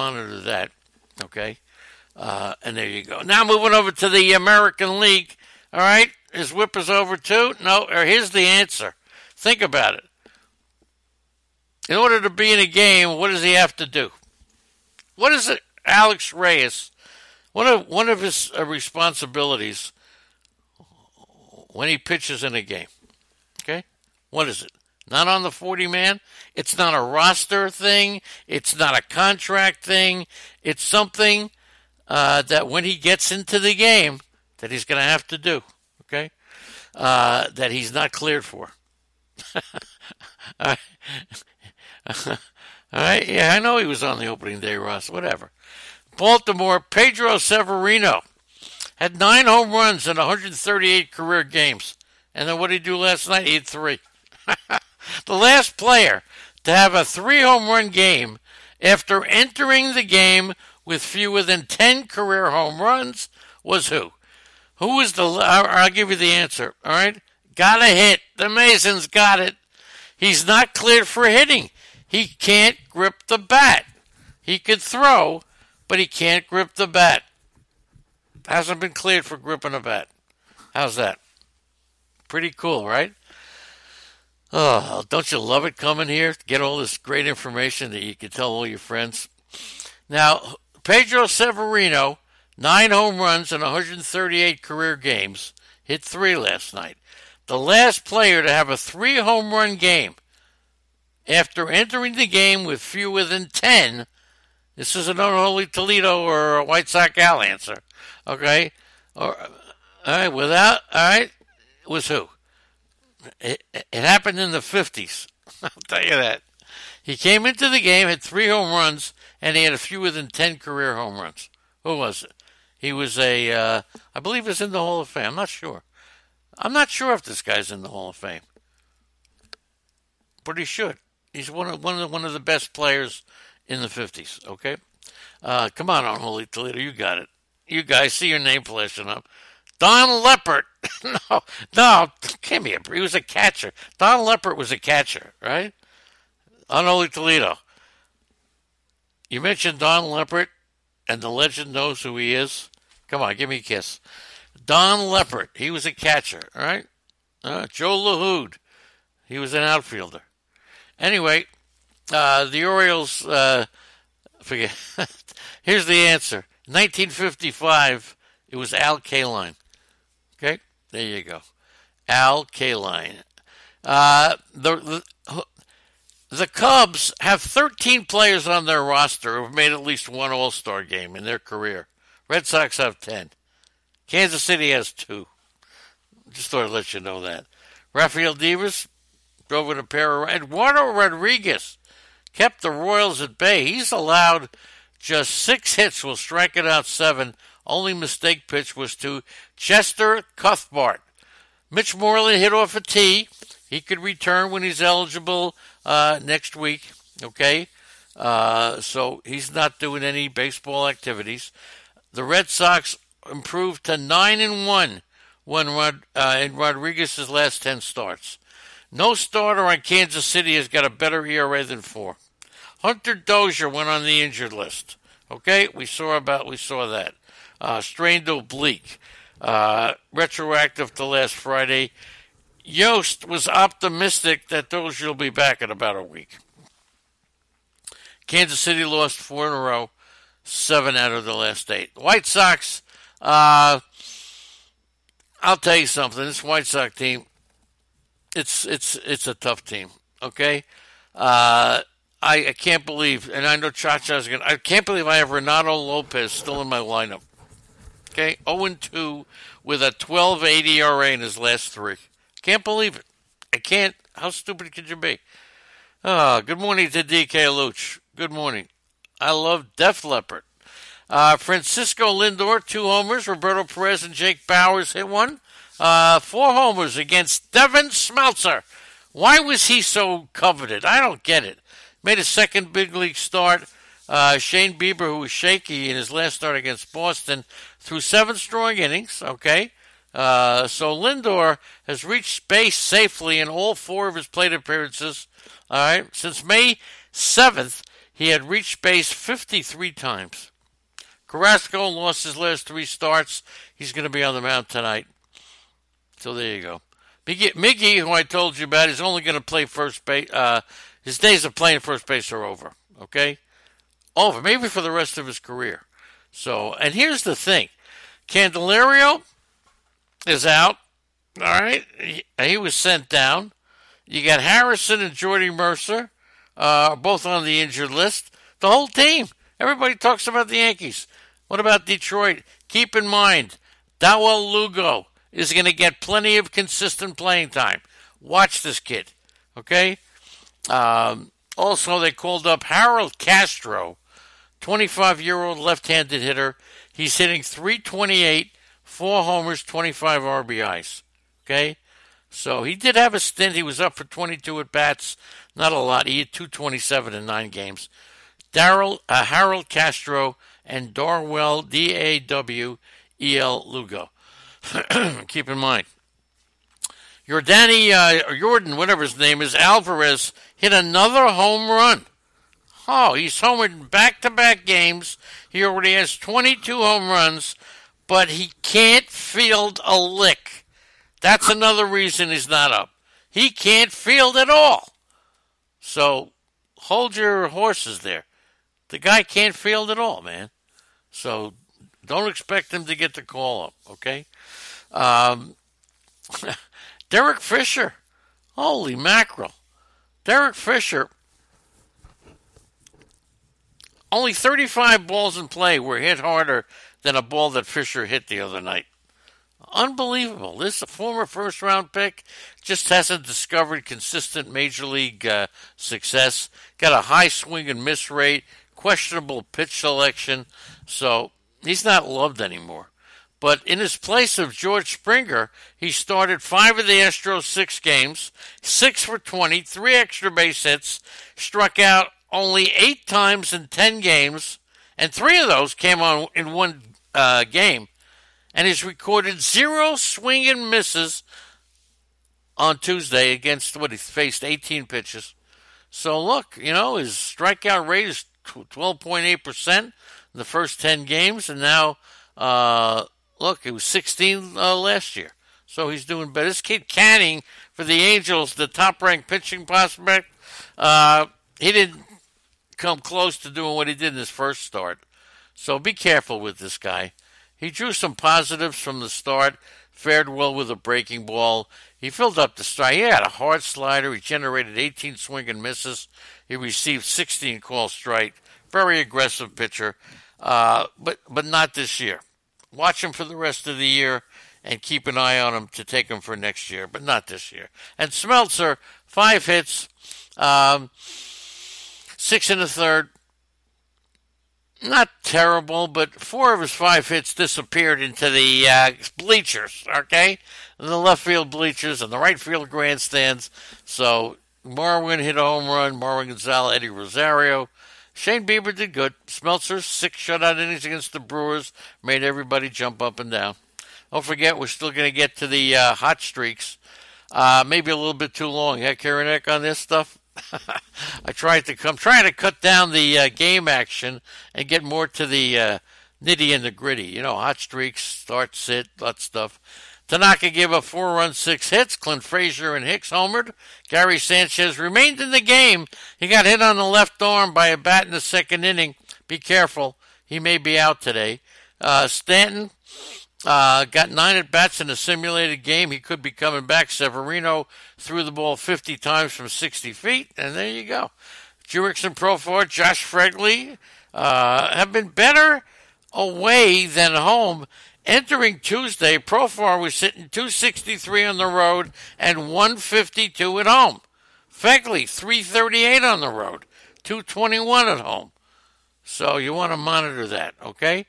monitor that. Okay? And there you go. Now moving over to the American League. All right? His whip is over too? No, or here's the answer. Think about it. In order to be in a game, what does he have to do? What is it, Alex Reyes? One of his responsibilities when he pitches in a game. Okay? What is it? Not on the 40-man. It's not a roster thing. It's not a contract thing. It's something that when he gets into the game that he's going to have to do. Okay? That he's not cleared for. All right? Yeah, I know he was on the opening day roster. Whatever. Baltimore, Pedro Severino had 9 home runs in 138 career games. And then what did he do last night? He had 3. The last player to have a 3 home run game after entering the game with fewer than 10 career home runs was who? Who was the... I'll give you the answer, all right? Got a hit. The Masons got it. He's not cleared for hitting. He can't grip the bat. He could throw, but he can't grip the bat. Hasn't been cleared for gripping a bat. How's that? Pretty cool, right? Oh, don't you love it coming here? Get all this great information that you can tell all your friends. Now, Pedro Severino, 9 home runs in 138 career games, hit 3 last night. The last player to have a 3 home run game after entering the game with fewer than 10. This is an Unholy Toledo or a White Sox Al answer. Okay? All right, was who? It happened in the 50s. I'll tell you that. He came into the game, had 3 home runs, and he had fewer than 10 career home runs. Who was it? He was I believe he's in the Hall of Fame. I'm not sure. I'm not sure if this guy's in the Hall of Fame. But he should. He's one of the best players in the 50s, okay? Come on, Unholy Toledo, you got it. You guys see your name flashing up. Don Leppert. no, give me a break. He was a catcher. Don Leppert was a catcher, right? Unholy Toledo. You mentioned Don Leppert, and the legend knows who he is. Come on, give me a kiss. Don Leppert, he was a catcher, all right? Joe LaHood, he was an outfielder. Anyway, the Orioles, forget. Here's the answer. 1955, it was Al Kaline. Okay, there you go. Al Kaline. The Cubs have 13 players on their roster who have made at least one All-Star game in their career. Red Sox have 10. Kansas City has 2. Just thought I'd let you know that. Rafael Devers drove in a pair of... Eduardo Rodriguez kept the Royals at bay. He's allowed just 6 hits while striking out 7. Only mistake pitch was to Chester Cuthbert. Mitch Moreland hit off a tee. He could return when he's eligible next week. Okay? So he's not doing any baseball activities. The Red Sox improved to 9-1 in Rodriguez's last 10 starts. No starter on Kansas City has got a better ERA than 4. Hunter Dozier went on the injured list. Okay, we saw that. Strained oblique, retroactive to last Friday. Yost was optimistic that Dozier will be back in about a week. Kansas City lost 4 in a row, 7 out of the last 8. White Sox, I'll tell you something. This White Sox team, it's a tough team. Okay, I can't believe, and I know Cha-Cha's going to, I can't believe I have Renato Lopez still in my lineup. Okay, 0-2 with a 12.80 ERA in his last 3. Can't believe it. I can't. How stupid could you be? Good morning to DK Luch. Good morning. I love Def Leppard. Francisco Lindor, 2 homers. Roberto Perez and Jake Bowers hit 1. 4 homers against Devin Smeltzer. Why was he so coveted? I don't get it. Made his second big league start. Shane Bieber, who was shaky in his last start against Boston, threw 7 strong innings, okay? So Lindor has reached base safely in all 4 of his plate appearances, all right? Since May 7th, he had reached base 53 times. Carrasco lost his last 3 starts. He's going to be on the mound tonight. So there you go. Miggy, who I told you about, is only going to play first base. His days of playing first base are over. Okay? Over. Maybe for the rest of his career. So, and here's the thing. Candelario is out. All right? He was sent down. You got Harrison and Jordy Mercer, both on the injured list. The whole team. Everybody talks about the Yankees. What about Detroit? Keep in mind, Dawel Lugo is going to get plenty of consistent playing time. Watch this kid, okay? Also, they called up Harold Castro, 25-year-old left-handed hitter. He's hitting .328, 4 homers, 25 RBIs, okay? So he did have a stint. He was up for 22 at-bats. Not a lot. He hit .227 in 9 games. Harold Castro and Darwell, D-A-W-E-L Lugo. Keep in mind. Jordan, whatever his name is, Alvarez, hit another home run. Oh, he's homered in back-to-back games. He already has 22 home runs, but he can't field a lick. That's another reason he's not up. He can't field at all. So hold your horses there. The guy can't field at all, man. So don't expect him to get the call up, okay? Derek Fisher. Holy mackerel. Derek Fisher. Only 35 balls in play were hit harder than a ball that Fisher hit the other night. Unbelievable. This former first-round pick just hasn't discovered consistent major league success. Got a high swing and miss rate, questionable pitch selection, so he's not loved anymore. But in his place of George Springer, he started 5 of the Astros' 6 games, 6 for 20, 3 extra base hits, struck out only 8 times in 10 games, and 3 of those came on in one game. And he's recorded 0 swing and misses on Tuesday against what he faced 18 pitches. So look, his strikeout rate is 12.8% in the first 10 games, and now look, it was 16 last year. So he's doing better. This kid Canning for the Angels, the top-ranked pitching prospect, he didn't come close to doing what he did in his first start. So be careful with this guy. He drew some positives from the start, fared well with a breaking ball. He filled up the strike. He had a hard slider. He generated 18 swing and misses. He received 16 call strike. Very aggressive pitcher, but not this year. Watch him for the rest of the year and keep an eye on him to take him for next year, but not this year. And Smeltzer, 5 hits, 6 in the third. Not terrible, but 4 of his 5 hits disappeared into the bleachers, okay? The left field bleachers and the right field grandstands. So Marwin hit a home run, Marwin Gonzalez, Eddie Rosario. Shane Bieber did good. Smeltzer, 6 shutout innings against the Brewers, made everybody jump up and down. Don't forget, we're still going to get to the hot streaks. Maybe a little bit too long. Yeah, Karanek on this stuff? I'm trying to cut down the game action and get more to the nitty and the gritty. Hot streaks, start, sit, that stuff. Tanaka gave up 4 runs, 6 hits. Clint Frazier and Hicks homered. Gary Sanchez remained in the game. He got hit on the left arm by a bat in the second inning. Be careful. He may be out today. Stanton got 9 at-bats in a simulated game. He could be coming back. Severino threw the ball 50 times from 60 feet, and there you go. Jurickson, Profar, Josh Fregley have been better away than home. Entering Tuesday, Profar was hitting .263 on the road and .152 at home. Fregley, .338 on the road, .221 at home. So you want to monitor that, okay?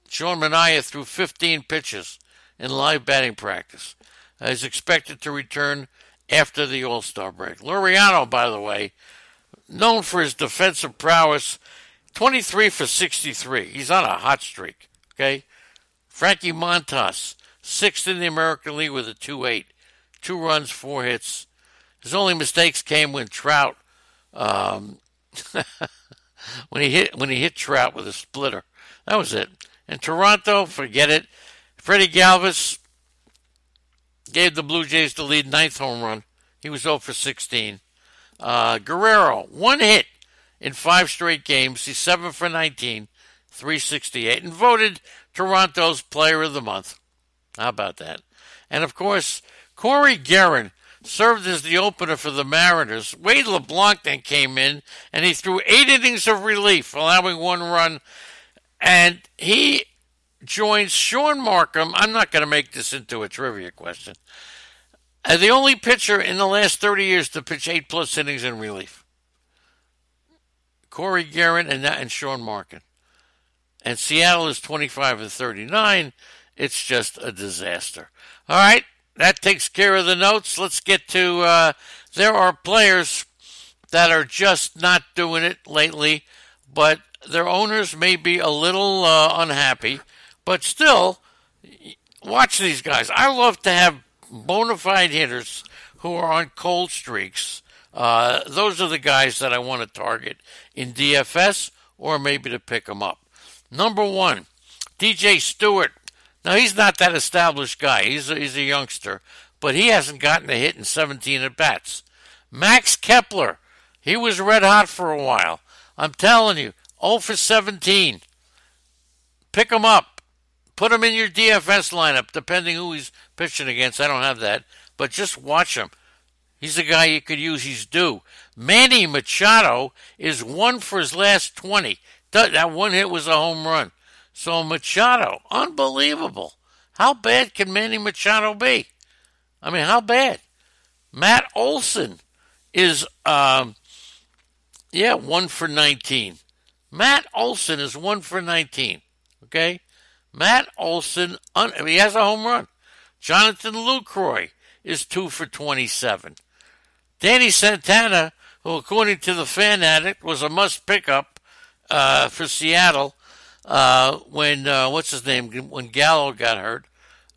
Sean Manaea threw 15 pitches in live batting practice. Is expected to return after the All-Star break. Laureano, by the way, known for his defensive prowess, 23 for 63. He's on a hot streak, okay? Frankie Montas, 6th in the American League with a 2.8. 2 runs, 4 hits. His only mistakes came when Trout when he hit Trout with a splitter. That was it. And Toronto, forget it. Freddie Galvis gave the Blue Jays the lead, ninth home run. He was 0 for 16. Guerrero, one hit in 5 straight games. He's 7 for 19, 368, and voted Toronto's Player of the Month. How about that? And, of course, Corey Guerin served as the opener for the Mariners. Wade LeBlanc then came in, and he threw 8 innings of relief, allowing 1 run. And he joins Sean Markham. I'm not going to make this into a trivia question. As the only pitcher in the last 30 years to pitch 8+ innings in relief. Corey Guerin and Sean Markham. And Seattle is 25 and 39. It's just a disaster. All right, that takes care of the notes. Let's get to, there are players that are just not doing it lately, but their owners may be a little unhappy. But still, watch these guys. I love to have bona fide hitters who are on cold streaks. Those are the guys that I want to target in DFS or maybe to pick them up. Number 1, DJ Stewart. Now, he's not that established guy. He's a youngster, but he hasn't gotten a hit in 17 at-bats. Max Kepler, he was red hot for a while. I'm telling you, 0 for 17. Pick him up. Put him in your DFS lineup, depending who he's pitching against. I don't have that, but just watch him. He's a guy you could use. He's due. Manny Machado is 1 for his last 20. That one hit was a home run. So Machado, unbelievable. How bad can Manny Machado be? I mean, how bad? Matt Olson is, 1 for 19. Matt Olson is 1 for 19. Okay? Matt Olson, he has a home run. Jonathan Lucroy is 2 for 27. Danny Santana, who according to the Fan Addict was a must pickup for Seattle when what's his name, when Gallo got hurt.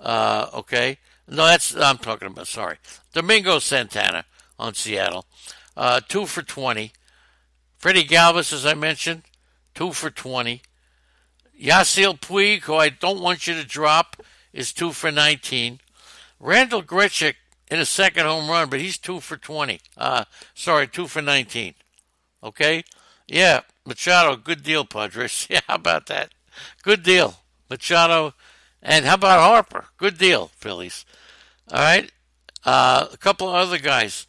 Okay, no, I'm talking about. Sorry, Domingo Santana on Seattle, 2 for 20. Freddie Galvis, as I mentioned, 2 for 20. Yasiel Puig, who I don't want you to drop, is 2 for 19. Randall Grichuk in a second home run, but he's 2 for 20. 2 for 19. Okay? Yeah, Machado, good deal, Padres. Yeah, how about that? Good deal. Machado, and how about Harper? Good deal, Phillies. All right? A couple of other guys.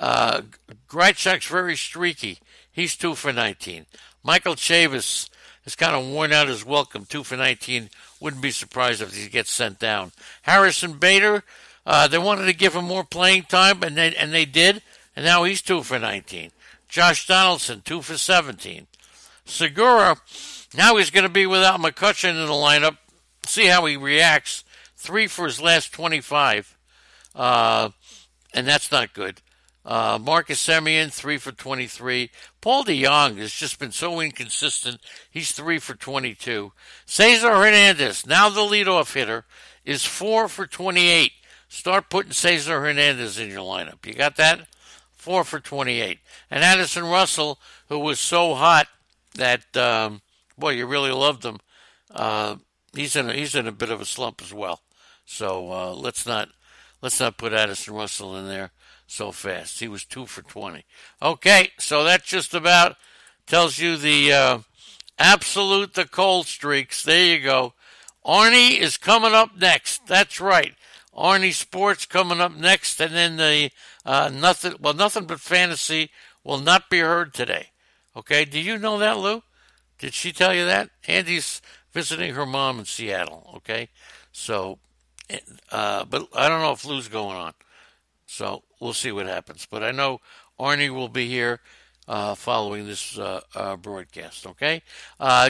Grichuk's very streaky. He's 2 for 19. Michael Chavis has kind of worn out his welcome, 2 for 19. Wouldn't be surprised if he gets sent down. Harrison Bader, they wanted to give him more playing time, and they did, and now he's 2 for 19. Josh Donaldson, 2 for 17. Segura, now he's going to be without McCutchen in the lineup. See how he reacts. 3 for his last 25, and that's not good. Marcus Semien, 3 for 23. Paul DeJong has just been so inconsistent. He's 3 for 22. Cesar Hernandez, now the leadoff hitter, is 4 for 28. Start putting Cesar Hernandez in your lineup. You got that? 4 for 28. And Addison Russell, who was so hot that, you really loved him. He's in a bit of a slump as well. So let's not put Addison Russell in there so fast. He was 2 for 20. Okay, so that just about tells you the the cold streaks. There you go. Arnie is coming up next. That's right. Arnie Sports coming up next, and then the nothing but fantasy will not be heard today. Okay, do you know that, Lou? Did she tell you that? Andy's visiting her mom in Seattle. Okay, so, but I don't know if Lou's going on. So we'll see what happens. But I know Arnie will be here following this broadcast, okay?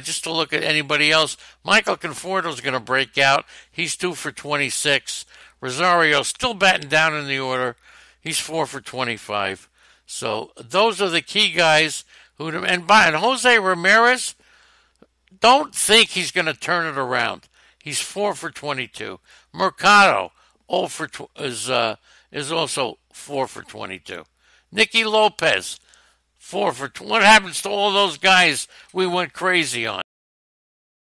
Just to look at anybody else, Michael Conforto's going to break out. He's 2 for 26. Rosario still batting down in the order. He's 4 for 25. So those are the key guys who. And Jose Ramirez, don't think he's going to turn it around. He's 4 for 22. Mercado is also 4 for 22. Nicky Lopez, 4 for. What happens to all those guys we went crazy on?